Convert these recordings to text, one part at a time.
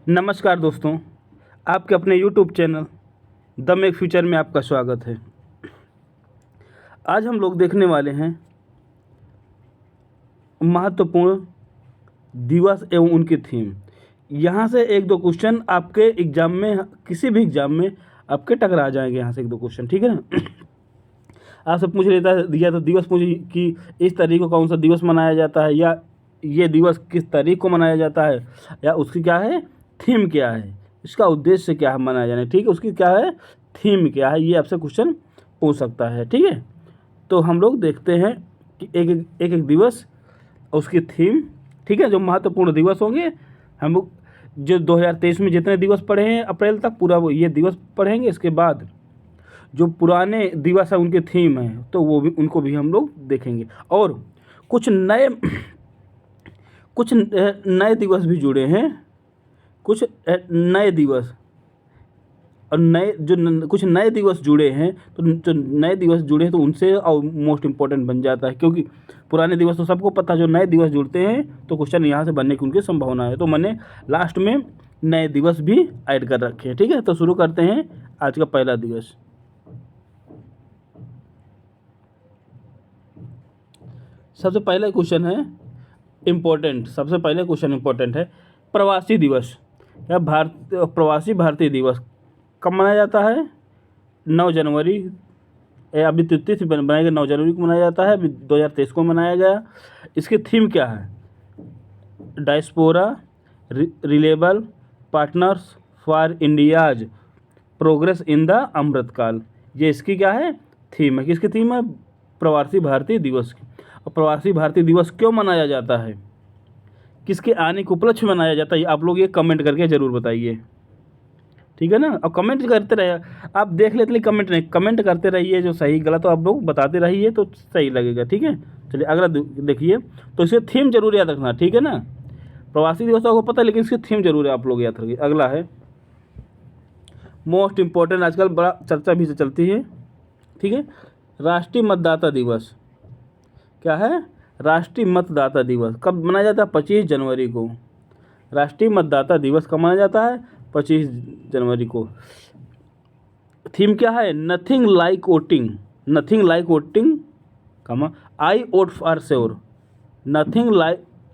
नमस्कार दोस्तों, आपके अपने YouTube channel the make future में आपका स्वागत है। आज हम लोग देखने वाले हैं महत्वपूर्ण दिवस एवं उनकी थीम। यहाँ से एक दो क्वेश्चन आपके एग्जाम में, किसी भी एग्जाम में आपके टकरा जाएंगे। यहाँ से एक दो क्वेश्चन, ठीक है ना। आपसे पूछ लेता दिया तो दिवस पूछ कि इस तारीख को कौन सा दिवस मनाया जाता है, या ये दिवस किस तारीख को मनाया जाता है, या उसकी क्या है थीम, क्या है इसका उद्देश्य, क्या है मनाया जाना, ठीक है, उसकी क्या है थीम, क्या है, ये आपसे क्वेश्चन पूछ सकता है। ठीक है, तो हम लोग देखते हैं कि एक दिवस उसकी थीम। ठीक है, जो महत्वपूर्ण दिवस होंगे, हम लोग जो 2023 में जितने दिवस पढ़े हैं अप्रैल तक, पूरा वो ये दिवस पढ़ेंगे। इसके बाद जो पुराने दिवस है उनके थीम है, तो वो भी, उनको भी हम लोग देखेंगे। और कुछ नए दिवस भी जुड़े हैं, कुछ नए दिवस और कुछ नए दिवस जुड़े हैं। तो जो नए दिवस जुड़े हैं तो उनसे और मोस्ट इम्पोर्टेंट बन जाता है, क्योंकि पुराने दिवस तो सबको पता है, जो नए दिवस जुड़ते हैं तो क्वेश्चन यहाँ से बनने की उनकी संभावना है। तो मैंने लास्ट में नए दिवस भी ऐड कर रखे हैं। ठीक है, तो शुरू करते हैं आज का पहला दिवस। सबसे पहला क्वेश्चन है इम्पोर्टेंट, सबसे पहले क्वेश्चन इम्पोर्टेंट है प्रवासी दिवस या प्रवासी भारतीय दिवस कब मनाया जाता है? 9 जनवरी, अभी तिथि बनाई गई 9 जनवरी को मनाया जाता है, अभी 2023 को मनाया गया। इसकी थीम क्या है? Diaspora reliable partners for India's progress in the Amritkaal, ये इसकी क्या है थीम है। किसकी थीम है? प्रवासी भारतीय दिवस की। और प्रवासी भारतीय दिवस क्यों मनाया जाता है, किसके आने के उपलक्ष्य में मनाया जाता है, आप लोग ये कमेंट करके ज़रूर बताइए। ठीक है ना, और कमेंट करते रहिए, आप देख लेते हैं कमेंट नहीं, कमेंट करते रहिए, जो सही गलत तो आप लोग बताते रहिए तो सही लगेगा। ठीक है, चलिए अगला देखिए। तो इसे थीम जरूर याद रखना, ठीक है ना। प्रवासी दिवस तो आपको पता है, लेकिन इसकी थीम जरूर है आप लोग याद रखिए। अगला है मोस्ट इम्पॉर्टेंट, आजकल बड़ा चर्चा भी चलती है। ठीक है, राष्ट्रीय मतदाता दिवस क्या है? राष्ट्रीय मतदाता दिवस कब मनाया जाता है? 25 जनवरी को। राष्ट्रीय मतदाता दिवस कब मनाया जाता है? 25 जनवरी को। थीम क्या है? Nothing like voting, nothing like voting comma I vote for sure, nothing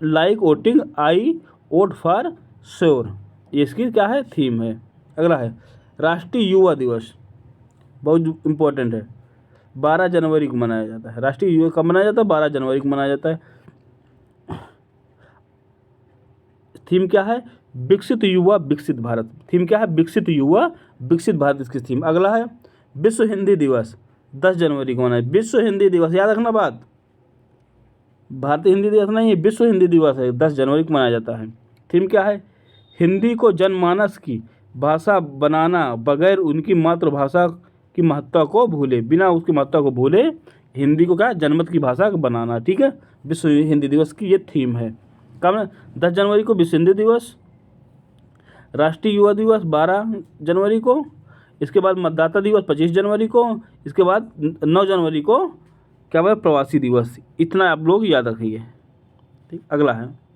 like voting I vote for sure, ये इसकी क्या है थीम है। अगला है राष्ट्रीय युवा दिवस, बहुत इम्पोर्टेंट है, 12 जनवरी को मनाया जाता है। राष्ट्रीय युवा कब मनाया जाता है? 12 जनवरी को मनाया जाता है। थीम क्या है? विकसित युवा विकसित भारत, थीम क्या है? विकसित युवा विकसित भारत, इसकी थीम। अगला है विश्व हिंदी दिवस, 10 जनवरी को मनाया। विश्व हिंदी दिवस याद रखना बात, भारतीय हिंदी दिवस नहीं है, विश्व हिंदी दिवस है, 10 जनवरी को मनाया जाता है। थीम क्या है? हिंदी को जनमानस की भाषा बनाना, बगैर उनकी मातृभाषा की महत्ता को भूले, बिना उसकी महत्ता को भूले हिंदी को क्या जनमत की भाषा बनाना। ठीक है, विश्व हिंदी दिवस की ये थीम है। कब? 10 जनवरी को विश्व हिंदी दिवस। राष्ट्रीय युवा दिवस 12 जनवरी को। इसके बाद मतदाता दिवस 25 जनवरी को। इसके बाद 9 जनवरी को क्या है? प्रवासी दिवस। इतना आप लोग याद रखिए। ठीक, अगला है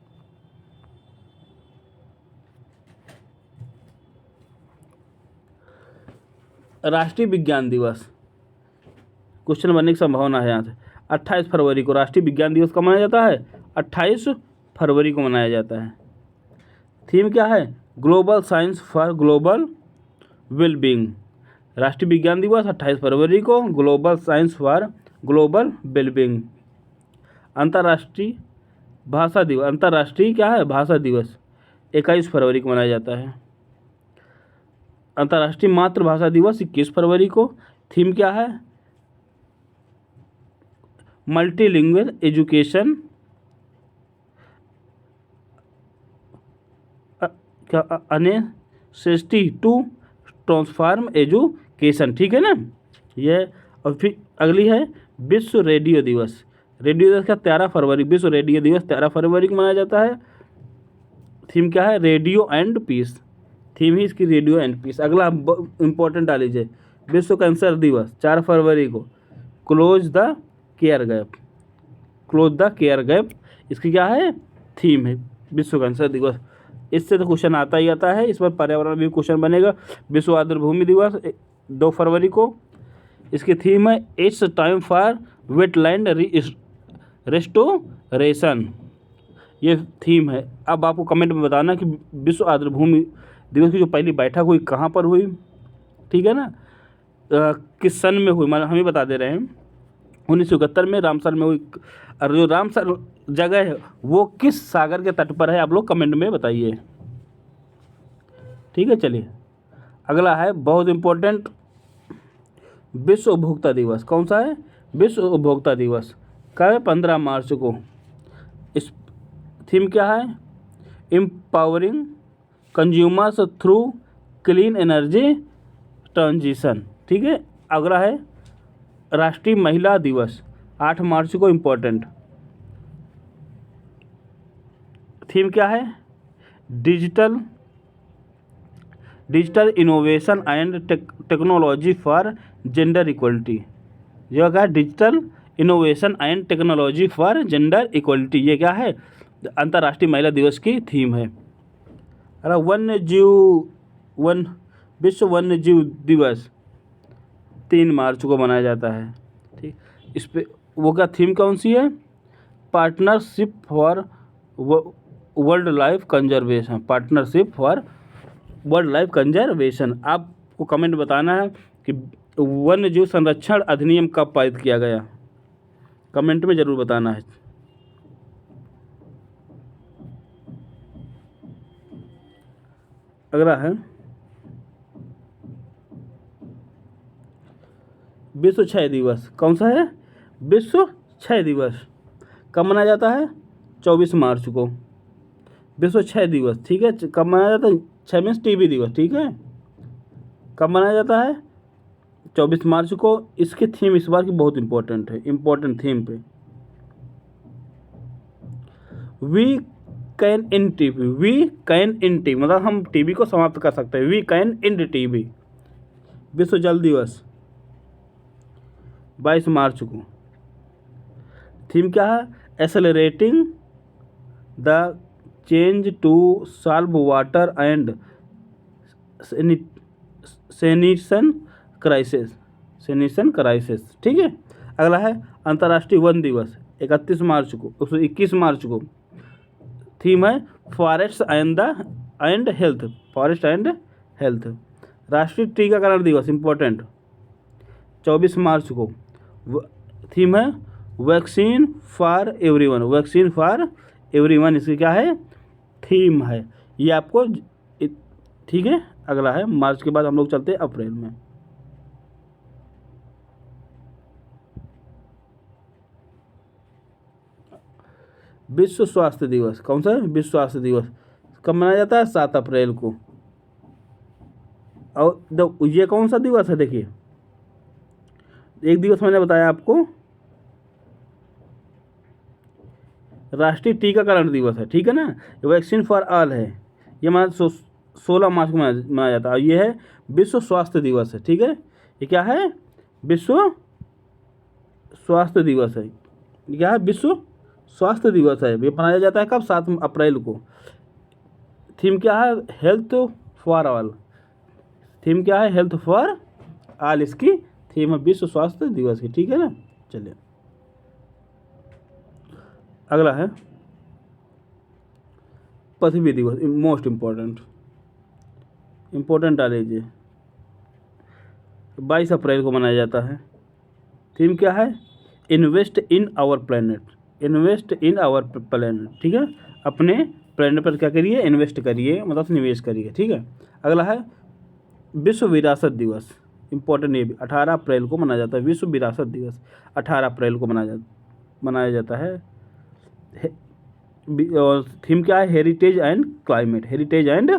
राष्ट्रीय विज्ञान दिवस, क्वेश्चन बनने की संभावना है यहाँ से। 28 फरवरी को राष्ट्रीय विज्ञान दिवस कब मनाया जाता है? 28 फरवरी को मनाया जाता है। थीम क्या है? Global science for global wellbeing. राष्ट्रीय विज्ञान दिवस 28 फरवरी को, global science for global wellbeing. अंतर्राष्ट्रीय भाषा दिवस, अंतर्राष्ट्रीय क्या है भाषा दिवस 21 फरवरी को मनाया जाता है। अंतर्राष्ट्रीय मातृभाषा दिवस 21 फरवरी को। थीम क्या है? मल्टीलिंगुअल एजुकेशन, क्या अनेसेसिटी टू ट्रांसफॉर्म एजुकेशन। ठीक है ना ये। और फिर अगली है विश्व रेडियो दिवस, रेडियो दिवस का 13 फरवरी, विश्व रेडियो दिवस 13 फरवरी को मनाया जाता है। थीम क्या है? रेडियो एंड पीस, थीम ही इसकी रेडियो एंड पीस। अगला इंपॉर्टेंट डाल लीजिए, विश्व कैंसर दिवस 4 फरवरी को, close the care gap, close the care gap इसकी क्या है थीम है, विश्व कैंसर दिवस। इससे तो क्वेश्चन आता ही आता है। इस पर पर्यावरण भी क्वेश्चन बनेगा। विश्व आर्द्र भूमि दिवस 2 फरवरी को। इसकी थीम है it's time for wetland restoration, ये थीम है। अब आपको कमेंट में बताना कि विश्व आर्द्र भूमि दिवस की जो पहली बैठक हुई कहाँ पर हुई, ठीक है ना, किस सन में हुई, मतलब हम ही बता दे रहे हैं। 1971 में रामसर में हुई। और जो रामसर जगह है वो किस सागर के तट पर है, आप लोग कमेंट में बताइए, ठीक है। चलिए अगला है बहुत इम्पोर्टेंट, विश्व उपभोक्ता दिवस। कौन सा है? विश्व उपभोक्ता दिवस कब है? 15 मार्च को। इस थीम क्या है? Empowering consumers through clean energy transition, ठीक है। अगला है राष्ट्रीय महिला दिवस 8 मार्च को, इम्पोर्टेंट। थीम क्या है? Digital innovation and technology for gender equality. यह क्या है? Digital innovation and technology for gender equality, ये क्या है? अंतर्राष्ट्रीय महिला दिवस की थीम है। अरे विश्व वन्य जीव दिवस 3 मार्च को मनाया जाता है, ठीक। इस पे वो क्या थीम कौन सी है? Partnership for world life conservation, partnership for world life conservation. आपको कमेंट बताना है कि वन्य जीव संरक्षण अधिनियम कब पारित किया गया, कमेंट में ज़रूर बताना है। अगला है विश्व क्षय दिवस। कौन सा है? विश्व क्षय दिवस कब मनाया जाता है? 24 मार्च को, विश्व क्षय दिवस, ठीक है। कब मनाया जाता है? 6 मीन्स टीबी दिवस, ठीक है। कब मनाया जाता है? 24 मार्च को। इसकी थीम इस बार की बहुत इंपॉर्टेंट है, इंपॉर्टेंट थीम पे we can end TB, we can end TB, मतलब हम टीबी को समाप्त कर सकते हैं, वी कैन इन टीबी। विश्व जल दिवस 22 मार्च को। थीम क्या है? Accelerating the change to solve water and sanitation crisis, ठीक है। अगला है अंतर्राष्ट्रीय वन दिवस 31 मार्च को, 21 मार्च को। थीम है forest and health, forest and health. राष्ट्रीय टीकाकरण दिवस इम्पोर्टेंट 24 मार्च को। थीम है vaccine for everyone, vaccine for everyone, इसकी क्या है? थीम है। ये आपको ठीक है। अगला है मार्च के बाद हम लोग चलते हैं अप्रैल में। विश्व स्वास्थ्य दिवस। कौन सा है? विश्व स्वास्थ्य दिवस कब मनाया जाता है? 7 अप्रैल को। और ये कौन सा दिवस है? देखिए, एक दिवस मैंने बताया आपको राष्ट्रीय टीकाकरण दिवस है, ठीक है ना। वैक्सीन फॉर ऑल है, ये मना 16 मार्च को मनाया जाता है। ये है विश्व स्वास्थ्य दिवस है, ठीक है। ये क्या है? विश्व स्वास्थ्य दिवस है। ये क्या है? विश्व स्वास्थ्य दिवस है। ये मनाया जाता है कब? 7 अप्रैल को। थीम क्या है? Health for all. थीम क्या है? हेल्थ फॉर ऑल, इसकी थीम है विश्व स्वास्थ्य दिवस की, ठीक है ना। चलिए अगला है पृथ्वी दिवस, मोस्ट इम्पोर्टेंट आ लीजिए। 22 अप्रैल को मनाया जाता है। थीम क्या है? Invest in our planet, invest in our planet, ठीक है। अपने प्लेनेट पर क्या करिए? इन्वेस्ट करिए, मतलब निवेश करिए, ठीक है। अगला है विश्व विरासत दिवस, इम्पोर्टेंट ये भी 18 अप्रैल को मनाया जाता है। विश्व विरासत दिवस 18 अप्रैल को मनाया जाता है। और थीम क्या है? Heritage and climate, heritage and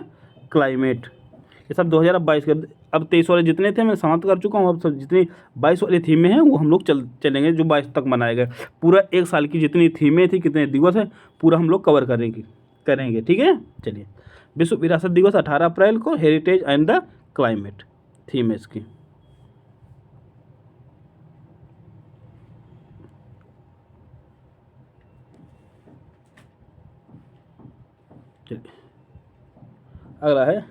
climate. ये सब 2022 के, अब 23 वाले जितने थे मैं समाप्त कर चुका हूँ। अब सब जितनी 22 वाली थीमें हैं वो हम लोग चलेंगे, जो 22 तक मनाए गए। पूरा एक साल की जितनी थीमें थी, कितने दिवस हैं, पूरा हम लोग कवर करेंगे, ठीक है। चलिए विश्व विरासत दिवस 18 अप्रैल को, heritage and the climate theme है इसकी। चलिए अगला है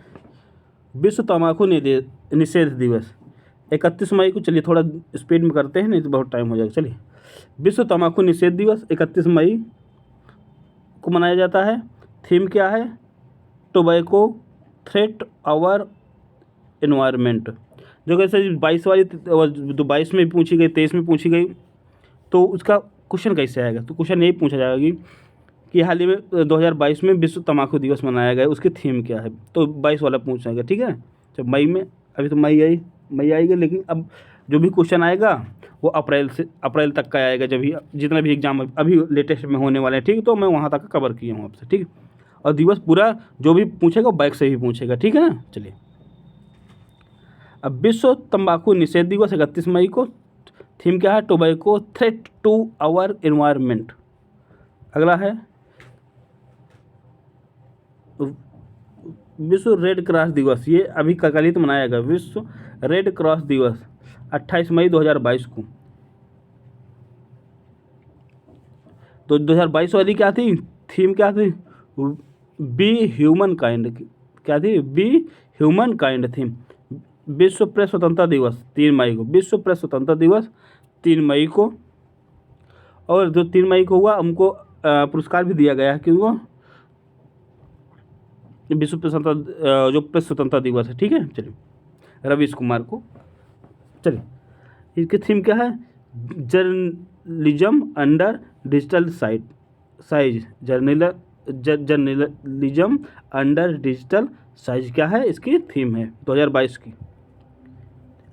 विश्व तम्बाकू निषेध दिवस 31 मई को। चलिए थोड़ा स्पीड में करते हैं, नहीं तो बहुत टाइम हो जाएगा। चलिए, विश्व तम्बाकू निषेध दिवस 31 मई को मनाया जाता है। थीम क्या है? Tobacco threat our environment. जो कैसे 22 वाली तो 22 में पूछी गई, 23 में पूछी गई, तो उसका क्वेश्चन कैसे आएगा? तो क्वेश्चन यही पूछा जाएगा कि हाल ही में 2022 में विश्व तम्बाकू दिवस मनाया गया, उसकी थीम क्या है? तो 22 वाला पूछा जाएगा, ठीक है। जब मई में, अभी तो मई आएगी, लेकिन अब जो भी क्वेश्चन आएगा वो अप्रैल तक का आएगा, जब भी जितना भी एग्जाम अभी लेटेस्ट में होने वाले हैं, ठीक। तो मैं वहाँ तक कवर किया हूँ आपसे, ठीक। और दिवस पूरा जो भी पूछेगा बैक से ही पूछेगा, ठीक है ना। चलिए, अब विश्व तंबाकू निषेध दिवस 31 मई को, थीम क्या है? Tobacco threat to our environment. अगला है विश्व रेड क्रॉस दिवस, ये अभी कल ही तो मनाया गया, विश्व रेड क्रॉस दिवस 28 मई 2022 को। तो 2022 वाली क्या थी? थीम क्या थी? Be human kind. क्या थी? Be human kind theme. विश्व प्रेस स्वतंत्रता दिवस 3 मई को, विश्व प्रेस स्वतंत्रता दिवस 3 मई को। और जो 3 मई को हुआ उनको पुरस्कार भी दिया गया है, क्यों? विश्व प्रेस स्वतंत्रता, जो प्रेस स्वतंत्रता दिवस है, ठीक है। चलिए, रवीश कुमार को। चलिए, इसकी थीम क्या है? Journalism under digital size. Journalism under digital size क्या है? इसकी थीम है 2022 की।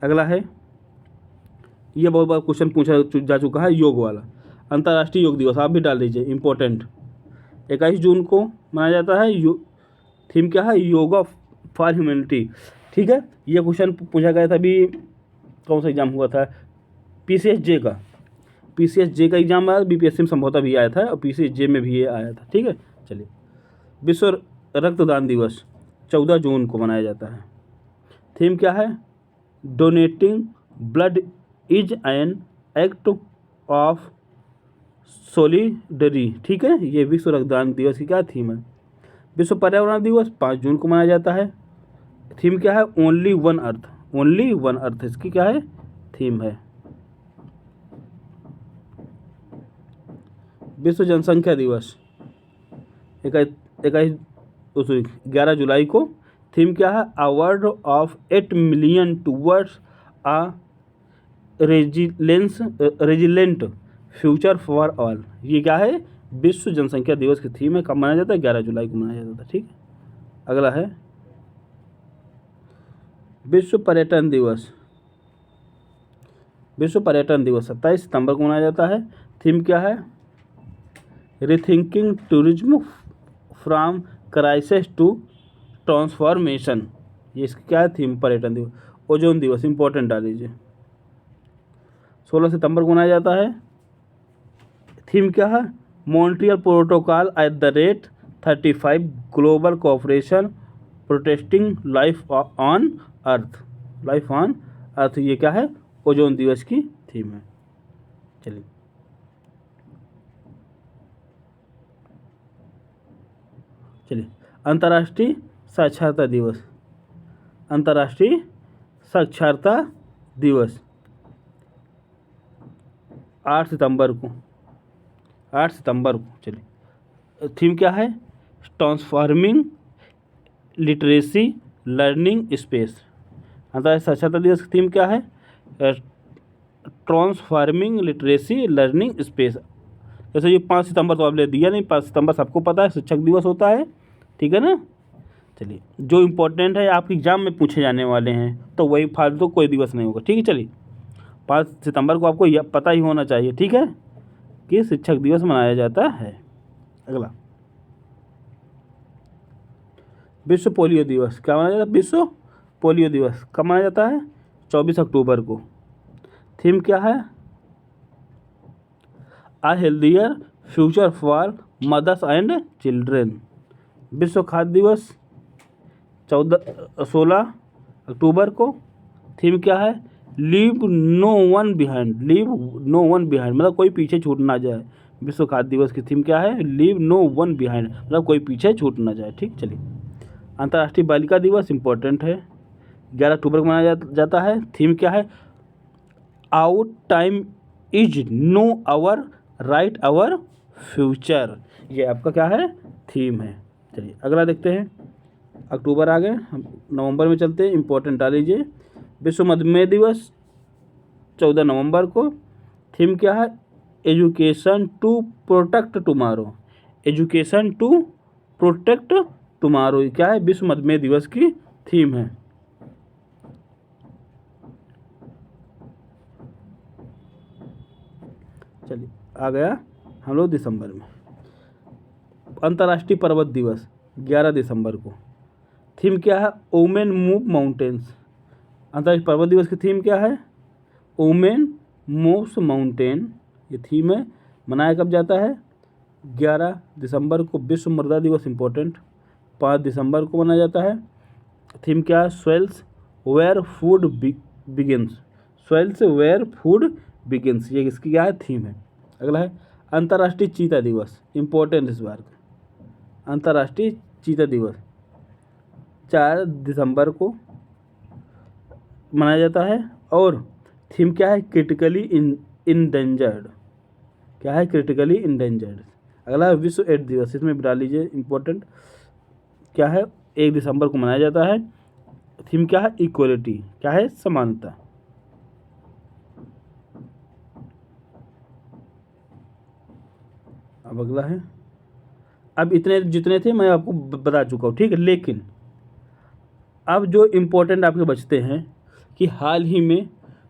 अगला है, ये बहुत बार क्वेश्चन पूछा जा चुका है, योग वाला। अंतर्राष्ट्रीय योग दिवस आप भी डाल दीजिए, इम्पोर्टेंट। 21 जून को मनाया जाता है। थीम क्या है? योगा फॉर ह्यूमैनिटी, ठीक है। ये क्वेश्चन पूछा गया था अभी, कौन सा एग्जाम हुआ था? पीसीएसजे का एग्जाम आया, बीपीएससी में संभवतः भी आया था, और पीसीएसजे में भी ये आया था, ठीक है। चलिए, विश्व रक्तदान दिवस 14 जून को मनाया जाता है। थीम क्या है? Donating blood is an act of solidarity, ठीक है। ये विश्व रक्तदान दिवस की क्या थीम है? विश्व पर्यावरण दिवस 5 जून को मनाया जाता है। थीम क्या है? ओनली वन अर्थ, इसकी क्या है? थीम है। विश्व जनसंख्या दिवस 11 जुलाई को। थीम क्या है? Award of 8 million towards a resilient future for all. ये क्या है? विश्व जनसंख्या दिवस की थीम है। कब मनाया जाता है? 11 जुलाई को मनाया जाता है, ठीक है। अगला है विश्व पर्यटन दिवस 27 सितंबर को मनाया जाता है। थीम क्या है? Rethinking tourism from crisis to transformation. ये इसकी क्या है? थीम पर्यटन दिवस। ओजोन दिवस इंपॉर्टेंट डाल लीजिए, 16 सितंबर को मनाया जाता है। थीम क्या है? Montreal protocol @35 global cooperation protecting life on earth. ये क्या है? ओजोन दिवस की थीम है। चलिए, अंतर्राष्ट्रीय साक्षरता दिवस 8 सितंबर को। चलिए, थीम क्या है? Transforming literacy learning space. अंतर्राष्ट्रीय साक्षरता दिवस की थीम क्या है? Transforming literacy learning space. जैसे ये 5 सितंबर तो आपने दिया नहीं, 5 सितंबर सबको पता है शिक्षक दिवस होता है, ठीक है ना। चलिए, जो इम्पोर्टेंट है आपके एग्जाम में पूछे जाने वाले हैं, तो वही फालतू कोई दिवस नहीं होगा, ठीक है। चलिए, 5 सितंबर को आपको यह पता ही होना चाहिए, ठीक है, कि शिक्षक दिवस मनाया जाता है। अगला, विश्व पोलियो दिवस क्या मनाया जाता है? विश्व पोलियो दिवस कब मनाया जाता है? 24 अक्टूबर को। थीम क्या है? अ healthier future for mothers and children. विश्व खाद्य दिवस 16 अक्टूबर को। थीम क्या है? लीव नो वन बिहाइंड, मतलब कोई पीछे छूट ना जाए। विश्व खाद्य दिवस की थीम क्या है? लीव नो वन बिहाइंड, मतलब कोई पीछे छूट ना जाए, ठीक। चलिए, अंतर्राष्ट्रीय बालिका दिवस इम्पोर्टेंट है, 11 अक्टूबर को मनाया जाता है। थीम क्या है? Out time is no our right our future, ये आपका क्या है? थीम है। चलिए अगला देखते हैं। अक्टूबर आ गए, हम नवंबर में चलते हैं। इम्पोर्टेंट डाल लीजिए। विश्व मधुमेह दिवस 14 नवंबर को। थीम क्या है? Education to protect tomorrow, education to protect tomorrow, क्या है? विश्व मधुमेह दिवस की थीम है। चलिए आ गया हम लोग दिसंबर में। अंतर्राष्ट्रीय पर्वत दिवस 11 दिसंबर को। थीम क्या है? Women move mountains. अंतर्राष्ट्रीय पर्वत दिवस की थीम क्या है? वुमेन मूव्स माउंटेन, ये थीम है। मनाया कब जाता है? 11 दिसंबर को। विश्व मृदा दिवस इम्पोर्टेंट 5 दिसंबर को मनाया जाता है। थीम क्या है? Soils where food begins, soils where food begins, ये इसकी क्या है? थीम है। अगला है अंतर्राष्ट्रीय चीता दिवस, इम्पोर्टेंट इस बार का। अंतर्राष्ट्रीय चीता दिवस 4 दिसंबर को मनाया जाता है। और थीम क्या है? क्रिटिकली इंडेंजर्ड, क्या है? Critically endangered. अगला है विश्व एड्स दिवस, इसमें भी डाल लीजिए, इम्पोर्टेंट क्या है? 1 दिसंबर को मनाया जाता है। थीम क्या है? इक्वलिटी, क्या है? समानता। अब अगला है, अब इतने जितने थे मैं आपको बता चुका हूँ, ठीक है। लेकिन अब जो इम्पोर्टेंट आपके बचते हैं कि हाल ही में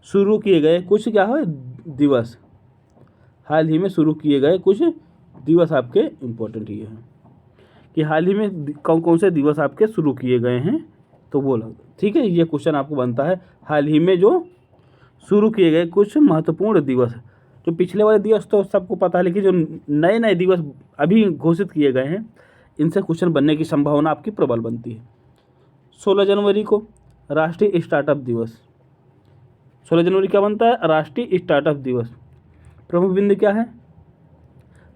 शुरू किए गए कुछ क्या है दिवस, हाल ही में शुरू किए गए कुछ दिवस आपके इम्पोर्टेंट ये हैं कि हाल ही में कौन कौन से दिवस आपके शुरू किए गए हैं, तो वो लग, ठीक है। ये क्वेश्चन आपको बनता है, हाल ही में जो शुरू किए गए कुछ महत्वपूर्ण दिवस। जो पिछले वाले दिवस तो सबको पता है, लेकिन जो नए नए दिवस अभी घोषित किए गए हैं, इनसे क्वेश्चन बनने की संभावना आपकी प्रबल बनती है। 16 जनवरी को राष्ट्रीय स्टार्टअप दिवस, 16 जनवरी क्या बनता है? राष्ट्रीय स्टार्टअप दिवस। प्रमुख बिंदु क्या है?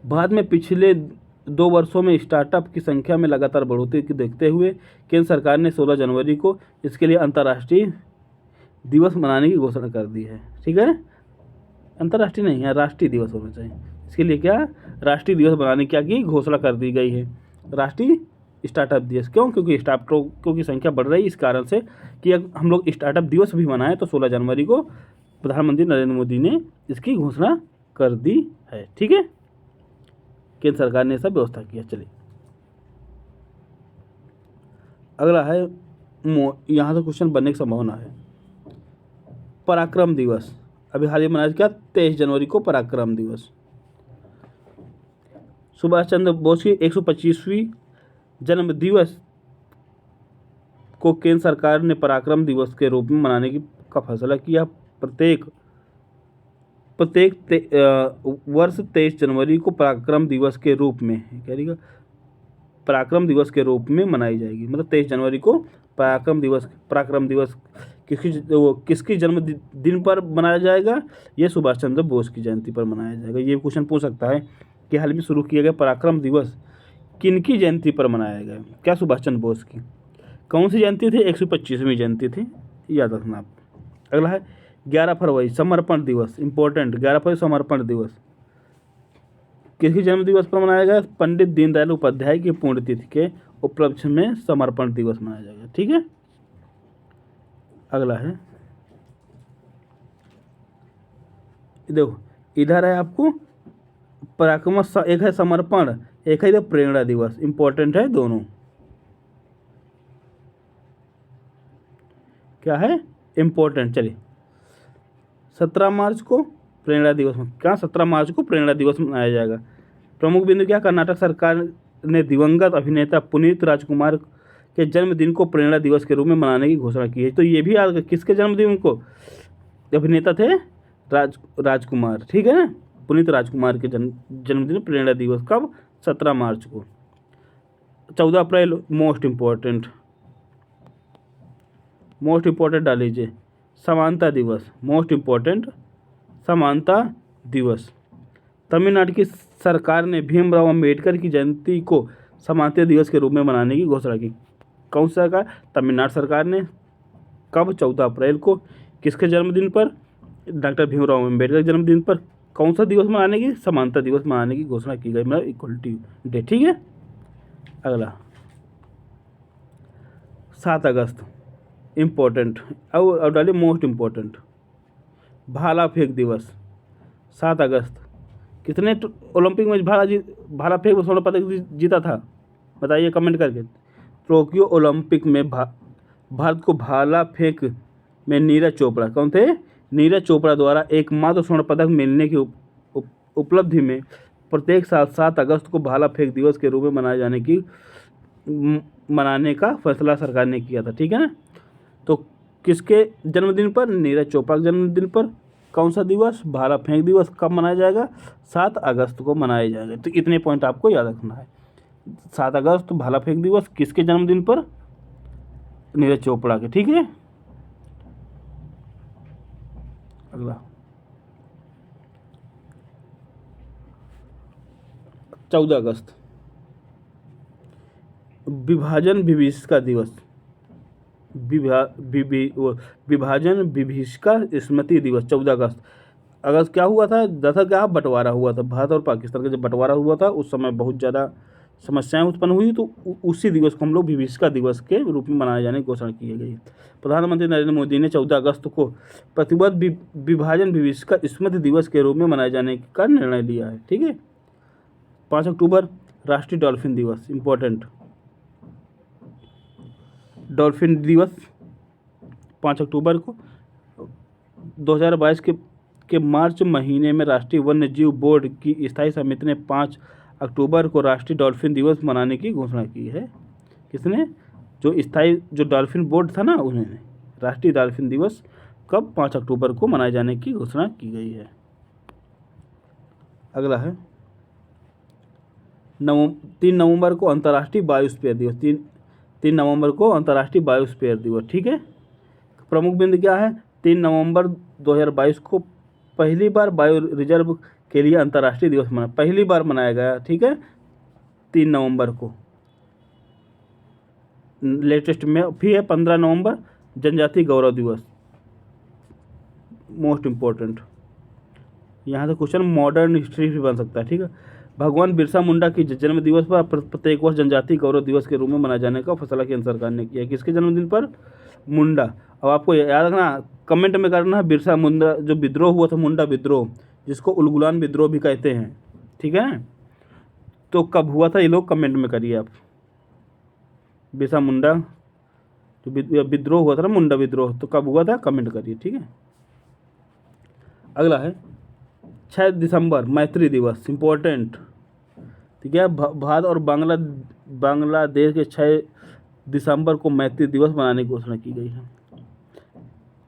बाद में पिछले 2 वर्षों में स्टार्टअप की संख्या में लगातार बढ़ोतरी की देखते हुए केंद्र सरकार ने 16 जनवरी को इसके लिए अंतर्राष्ट्रीय दिवस मनाने की घोषणा कर दी है, ठीक है। अंतर्राष्ट्रीय नहीं है, राष्ट्रीय दिवस होना चाहिए। इसके लिए क्या राष्ट्रीय दिवस बनाने क्या की घोषणा कर दी गई है, राष्ट्रीय स्टार्टअप दिवस। क्यों? क्योंकि स्टार्टअपों की संख्या बढ़ रही है, इस कारण से कि हम लोग स्टार्टअप दिवस भी मनाएं, तो 16 जनवरी को प्रधानमंत्री नरेंद्र मोदी ने इसकी घोषणा कर दी है, ठीक है। केंद्र सरकार ने सब व्यवस्था किया। चलिए अगला है, यहाँ से क्वेश्चन बनने की संभावना है। पराक्रम दिवस अभी हाल ही मनाया क्या? 23 जनवरी को पराक्रम दिवस। सुभाष चंद्र बोस की 125वीं जन्म दिवस को केंद्र सरकार ने पराक्रम दिवस के रूप में मनाने का फैसला किया। प्रत्येक वर्ष 23 जनवरी को पराक्रम दिवस के रूप में, क्या लिखा? पराक्रम दिवस के रूप में मनाई जाएगी। मतलब 23 जनवरी को पराक्रम दिवस किसकी जन्म दिन पर मनाया जाएगा? ये सुभाष चंद्र बोस की जयंती पर मनाया जाएगा। ये क्वेश्चन पूछ सकता है कि हाल में शुरू किया गया पराक्रम दिवस किनकी जयंती पर मनाया गया? क्या सुभाष चंद्र बोस की? कौन सी जयंती थी? 125वीं जयंती थी, याद रखना आप। अगला है 11 फरवरी समर्पण दिवस, इंपॉर्टेंट। 11 फरवरी समर्पण दिवस किसकी जन्म दिवस पर मनाया गया? पंडित दीनदयाल उपाध्याय की पुण्यतिथि के उपलक्ष्य में समर्पण दिवस मनाया जाएगा, ठीक है। अगला है, देखो इधर है आपको पराक्रम, एक है समर्पण, एक है इधर प्रेरणा दिवस, इंपॉर्टेंट है दोनों। क्या है? इंपॉर्टेंट। चलिए 17 मार्च को प्रेरणा दिवस, क्या 17 मार्च को प्रेरणा दिवस मनाया जाएगा। प्रमुख बिंदु क्या? कर्नाटक सरकार ने दिवंगत अभिनेता पुनीत राजकुमार के जन्मदिन को प्रेरणा दिवस के रूप में मनाने की घोषणा की है। तो ये भी याद, किसके जन्मदिन को? अभिनेता थे राजकुमार, ठीक है ना। पुनीत राजकुमार के जन्मदिन प्रेरणा दिवस कब? 17 मार्च को। 14 अप्रैल मोस्ट इम्पोर्टेंट डाल लीजिए, समानता दिवस, मोस्ट इम्पोर्टेंट समानता दिवस। तमिलनाडु की सरकार ने भीमराव अम्बेडकर की जयंती को समानता दिवस के रूप में मनाने की घोषणा की। कौन सा सरकार? तमिलनाडु सरकार ने। कब? 14 अप्रैल को। किसके जन्मदिन पर? डॉक्टर भीमराव अम्बेडकर के जन्मदिन पर। कौन सा दिवस मनाने की? समानता दिवस मनाने की घोषणा की गई, मतलब इक्वलिटी डे। ठीक है। अगला 7 अगस्त इम्पोर्टेंट, अब डालिए मोस्ट इम्पोर्टेंट, भाला फेंक दिवस। 7 अगस्त कितने ओलंपिक में भाला फेंक में स्वर्ण पदक जीता था? बताइए कमेंट करके। टोक्यो ओलंपिक में भारत को भाला फेंक में नीरज चोपड़ा, कौन थे? नीरज चोपड़ा द्वारा एकमात्र स्वर्ण पदक मिलने की उपलब्धि में प्रत्येक साल 7 अगस्त को भाला फेंक दिवस के रूप में मनाने का फैसला सरकार ने किया था। ठीक है ना। तो किसके जन्मदिन पर? नीरज चोपड़ा के जन्मदिन पर। कौन सा दिवस? भाला फेंक दिवस। कब मनाया जाएगा? 7 अगस्त को मनाया जाएगा। तो इतने पॉइंट आपको याद रखना है। 7 अगस्त भाला फेंक दिवस, किसके जन्मदिन पर? नीरज चोपड़ा के। ठीक है। अगला 14 अगस्त विभाजन विभीषिका दिवस। विभाजन विभीषिका स्मृति दिवस 14 अगस्त। अगस्त क्या हुआ था? दरअसल क्या बंटवारा हुआ था, भारत और पाकिस्तान का जब बंटवारा हुआ था उस समय बहुत ज़्यादा समस्याएं उत्पन्न हुई, तो उसी दिवस को हम लोग विभीषिका दिवस के रूप में मनाए जाने की घोषणा की गई। प्रधानमंत्री नरेंद्र मोदी ने 14 अगस्त को प्रतिबद्ध विभाजन विभीषिका स्मृति दिवस के रूप में मनाए जाने का निर्णय लिया है। ठीक है। 5 अक्टूबर राष्ट्रीय डॉल्फिन दिवस, इम्पोर्टेंट। डॉल्फिन दिवस 5 अक्टूबर को 2022 के मार्च महीने में राष्ट्रीय वन्य जीव बोर्ड की स्थायी समिति ने 5 अक्टूबर को राष्ट्रीय डॉल्फिन दिवस मनाने की घोषणा की है। किसने? जो डॉल्फिन बोर्ड था ना, उन्होंने राष्ट्रीय डॉल्फिन दिवस कब? 5 अक्टूबर को मनाए जाने की घोषणा की गई है। अगला है 3 नवंबर को अंतर्राष्ट्रीय बायोस्फीयर दिवस। 3 नवंबर को अंतर्राष्ट्रीय बायोस्फीयर दिवस। ठीक है। प्रमुख बिंदु क्या है? 3 नवंबर 2022 को पहली बार बायो रिजर्व के लिए अंतर्राष्ट्रीय दिवस पहली बार मनाया गया। ठीक है। 3 नवंबर को। लेटेस्ट में फिर है 15 नवंबर जनजातीय गौरव दिवस, मोस्ट इम्पोर्टेंट। यहाँ से क्वेश्चन मॉडर्न हिस्ट्री भी बन सकता है। ठीक है। भगवान बिरसा मुंडा की जन्म दिवस पर प्रत्येक वर्ष जनजातीय गौरव दिवस के रूप में मनाए जाने का फैसला केंद्र सरकार ने किया। किसके जन्मदिन पर? मुंडा। अब आपको याद रखना, कमेंट में करना है बिरसा मुंडा जो विद्रोह हुआ था, मुंडा विद्रोह, जिसको उलगुलान विद्रोह भी कहते हैं। ठीक है। तो कब हुआ था ये लोग कमेंट में करिए आप। बिरसा मुंडा जो विद्रोह हुआ था ना, मुंडा विद्रोह, तो कब हुआ था कमेंट करिए। ठीक है। अगला है 6 दिसंबर मैत्री दिवस, इम्पोर्टेंट। ठीक है। भारत और बांग्लादेश के 6 दिसंबर को मैत्री दिवस मनाने की घोषणा की गई है।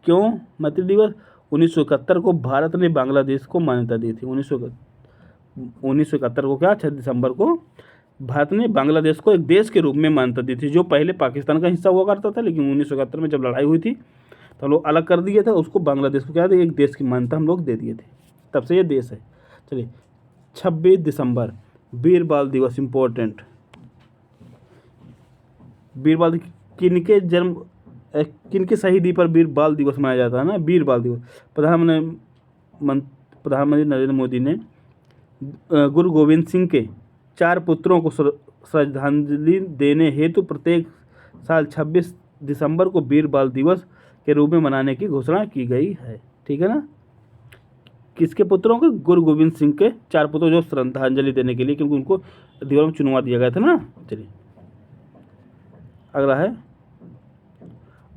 क्यों मैत्री दिवस? 1971 को भारत ने बांग्लादेश को मान्यता दी थी। 1971 को क्या? 6 दिसंबर को भारत ने बांग्लादेश को एक देश के रूप में मान्यता दी थी, जो पहले पाकिस्तान का हिस्सा हुआ करता था, लेकिन 1971 में जब लड़ाई हुई थी तो हम लोग अलग कर दिए थे उसको, बांग्लादेश को क्या थे, एक देश की मान्यता हम लोग दे दिए थे, तब से ये देश है। चलिए 26 दिसंबर वीर बाल दिवस, इम्पोर्टेंट। वीर बाल किनके शहीदी पर वीर बाल दिवस मनाया जाता है ना? वीर बाल दिवस। प्रधानमंत्री नरेंद्र मोदी ने गुरु गोविंद सिंह के 4 पुत्रों को श्रद्धांजलि देने हेतु प्रत्येक साल 26 दिसंबर को वीर बाल दिवस के रूप में मनाने की घोषणा की गई है। ठीक है ना। किसके पुत्रों को? गुरु गोविंद सिंह के 4 पुत्रों, जो श्रद्धांजलि देने के लिए, क्योंकि उनको दीवार में चुनवा दिया गया था ना। चलिए अगला है,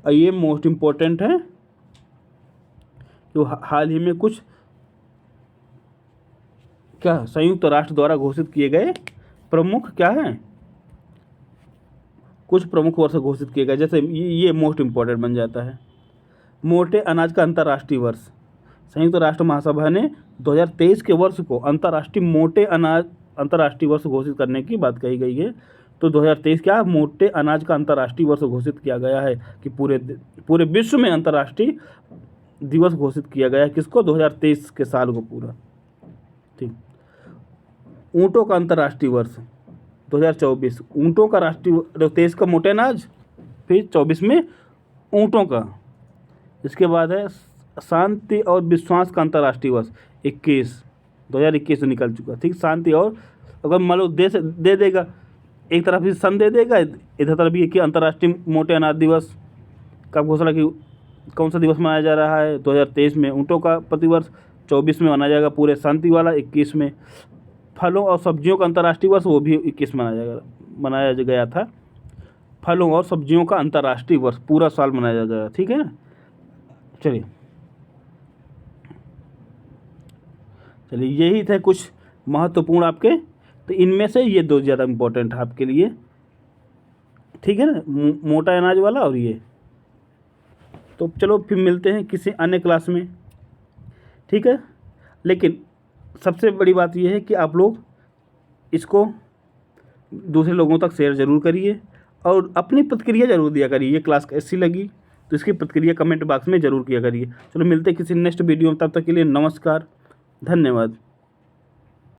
ये मोस्ट इम्पोर्टेंट है, जो हाल ही में कुछ क्या संयुक्त राष्ट्र द्वारा घोषित किए गए प्रमुख क्या हैं, कुछ प्रमुख वर्ष घोषित किए गए। जैसे ये मोस्ट इम्पोर्टेंट बन जाता है, मोटे अनाज का अंतर्राष्ट्रीय वर्ष। संयुक्त राष्ट्र महासभा ने 2023 के वर्ष को अंतर्राष्ट्रीय मोटे अनाज अंतर्राष्ट्रीय वर्ष घोषित करने की बात कही गई है। तो 2023 क्या मोटे अनाज का अंतर्राष्ट्रीय वर्ष घोषित किया गया है कि पूरे विश्व में अंतर्राष्ट्रीय दिवस घोषित किया गया है। किसको? 2023 के साल को पूरा। ठीक। ऊँटों का अंतर्राष्ट्रीय वर्ष 2024, ऊँटों का राष्ट्रीय, 23 का मोटे अनाज फिर 24 में ऊँटों का। इसके बाद है शांति और विश्वास का अंतर्राष्ट्रीय दिवस 2021 से निकल चुका। ठीक, शांति और अगर मान लो देश दे देगा, एक तरफ ही सन दे देगा, इधर तरफ ये कि अंतर्राष्ट्रीय मोटे अनाज दिवस का घोषणा की कौन सा दिवस मनाया जा रहा है 2023 में ऊँटों का प्रतिवर्ष, 24 में मनाया जाएगा पूरे शांति वाला, 21 में फलों और सब्जियों का अंतर्राष्ट्रीय वर्ष, वो भी 21 मनाया गया था। फलों और सब्जियों का अंतर्राष्ट्रीय वर्ष पूरा साल मनाया गया। ठीक है ना, चलिए यही थे कुछ महत्वपूर्ण आपके, तो इनमें से ये दो ज़्यादा इम्पोर्टेंट है आपके लिए। ठीक है ना, मोटा अनाज वाला और ये। तो चलो फिर मिलते हैं किसी अन्य क्लास में। ठीक है, लेकिन सबसे बड़ी बात यह है कि आप लोग इसको दूसरे लोगों तक शेयर ज़रूर करिए और अपनी प्रतिक्रिया ज़रूर दिया करिए। ये क्लास कैसी लगी तो इसकी प्रतिक्रिया कमेंट बॉक्स में ज़रूर किया करिए। चलो मिलते हैं किसी नेक्स्ट वीडियो में, तब तक के लिए नमस्कार, धन्यवाद।